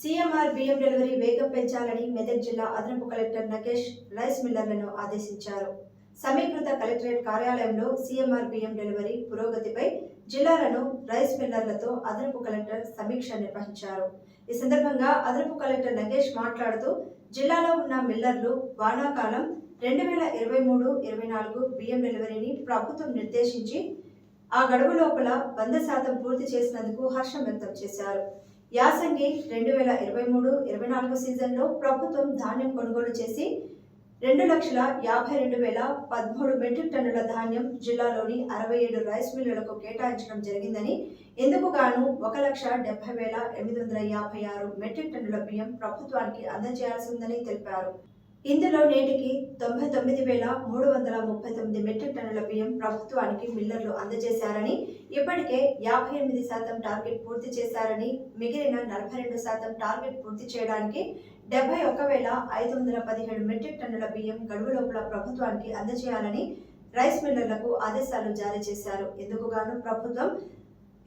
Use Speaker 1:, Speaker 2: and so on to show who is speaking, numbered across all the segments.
Speaker 1: CMR బియ్యం delivery వేగం పెంచాలని మెదక్ జిల్లా అదనపు కలెక్టర్ నగేష్ రైస్ మిల్లర్లను ఆదేశించారు. సమీకృత కలెక్టరేట్ కార్యాలయంలో సీఎంఆర్ బియ్యం డెలివరీ పురోగతిపై జిల్లాలను రైస్ మిల్లర్లతో అదనపు కలెక్టర్ సమీక్ష నిర్వహించారు. ఈ సందర్భంగా అదనపు కలెక్టర్ నగేష్ మాట్లాడుతూ జిల్లాలో ఉన్న మిల్లర్లు వానాకాలం 2023-24 బియ్యం డెలివరీని ప్రభుత్వం నిర్దేశించి ఆ గడువు లోపల 100% పూర్తి చేసినందుకు హర్షం వ్యక్తం చేశారు. యాసంగి 2023-24 సీజన్లో ప్రభుత్వం ధాన్యం కొనుగోలు చేసి 2,52,013 మెట్రిక్ టన్నుల ధాన్యం జిల్లాలోని 67 రైస్ మిల్లులకు కేటాయించడం జరిగిందని, ఇందుకు గాను 1,70,856 మెట్రిక్ టన్నుల బియ్యం ప్రభుత్వానికి అందజేయాల్సి ఉందని తెలిపారు. ఇందులో నేటికి 99,339 మెట్రిక్ టన్నుల బియ్యం ప్రభుత్వానికి మిల్లర్లు అందజేశారని, ఇప్పటికే 58% టార్గెట్ పూర్తి చేశారని, మిగిలిన 42% టార్గెట్ పూర్తి చేయడానికి 71,517 మెట్రిక్ టన్నుల బియ్యం గడువు లోపల ప్రభుత్వానికి అందజేయాలని రైస్ మిల్లర్లకు ఆదేశాలు జారీ చేశారు. ఇందుకు గాను ప్రభుత్వం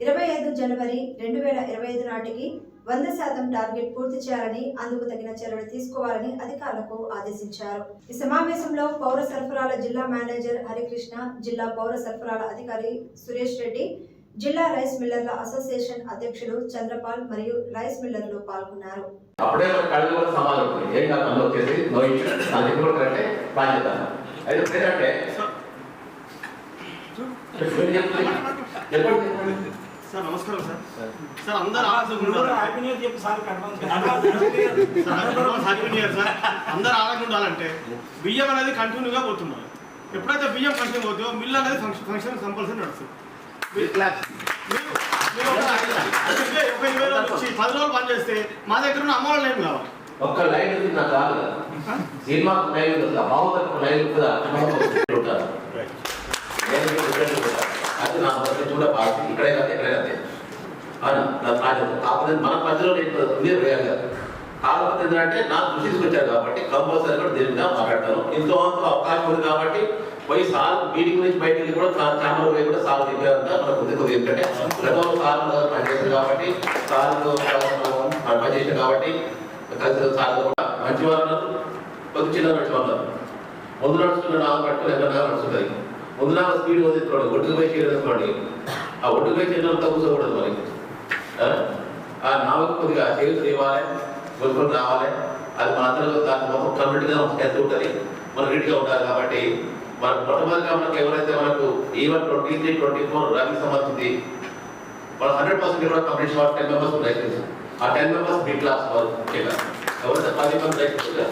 Speaker 1: 25 జనవరి 2025 నాటికి 100% టార్గెట్ పూర్తి చేయాలని, అందుకు తగిన చర్యలు తీసుకోవాలని అధికారులకు ఆదేశించారు. ఈ సమావేశంలో పౌర సరఫరాల జిల్లా మేనేజర్ హరికృష్ణ, జిల్లా పౌర సరఫరాల అధికారి సురేష్ రెడ్డి, జిల్లా రైస్ మిల్లర్ల అసోసియేషన్ అధ్యక్షులు చంద్రపాల్ మరియు రైస్ మిల్లర్లు పాల్గొన్నారు.
Speaker 2: అప్పుడే కడుగు సమాధానం ఏం కాదు అందులో వచ్చేసి నో ఇష్యూ అది కూడా కరెక్టే బాధ్యత అయితే ఏంటంటే
Speaker 3: సార్ నమస్కారం సార్. సార్ అందరూ హ్యాపీ న్యూ ఇయర్ చెప్పు sir. Happy new year sir. అందరూ ఆనందంగా ఉండాలంటే బియ్యం అనేది కంటిన్యూగా పోతున్నారు. ఎప్పుడైతే బియ్యం కంటిన్యూ అవుతుందో మిల్ అనేది ఫంక్షన్ కంపల్సరీ నడుస్తుంది. 10 రోజులు పని చేస్తే మా దగ్గర ఉన్న అమ్మవాళ్ళు ఏం కావాలి.
Speaker 2: ఒక్క లైన్ నాకు కాదు సినిమా లైన్ బాగుంది లైన్ అది నా చూడ ఇక్కడే కాదు ఎక్కడే కాదు కాకపోతే మన పద్ధతిలో కాకపోతే ఏంటంటే నాకు దృష్టి తీసుకొచ్చారు కాబట్టి కంపల్సరీ కూడా దీని మీద మాట్లాడతాను. ఇంతో అవకాశం ఉంది కాబట్టి పోయి సార్ మీటింగ్ నుంచి బయటకు వెళ్ళి కూడా ఛాంబర్ పోయి కూడా సార్ దిగారంతా మనకు కొద్దిగా ఎందుకంటే గతంలో సార్ పనిచేశారు కాబట్టి సార్ పనిచేసారు కాబట్టి కలిసి సార్ కూడా మంచి వారు ఉన్నారు, కొద్ది చిన్న మంచి వాళ్ళు ఉన్నారు. ముందు నడుస్తున్న నాలుగు పట్టుకుని ఎక్కడ నడుస్తుంది. ముందు నాకు స్పీడ్ వదిలించుకోండి, ఒడ్డుకు పోయి చేయడం, ఆ ఒడ్డుకు పోయి చేయడంతో కూర్చోకూడదు. మరి ఆ నాలుగు కొద్దిగా చేసి ఇవ్వాలి, కొనుక్కొని రావాలి. అది మన అందరూ దాని మొత్తం కమ్యూనిటీగా ఎంత ఉంటుంది, మనం రెడీగా ఉండాలి. కాబట్టి మనకు మొట్టమొదటిగా మనకు ఎవరైతే మనకు ఈవెన్ 23-24 రవి సంబంధించి మనం 100% కూడా కంప్లీట్ 10 మెంబర్స్ ఉన్నాయి. ఆ 10 మెంబర్స్ మీ క్లాస్ వాళ్ళు ముఖ్యంగా ఎవరైతే 10 మంది రైతులు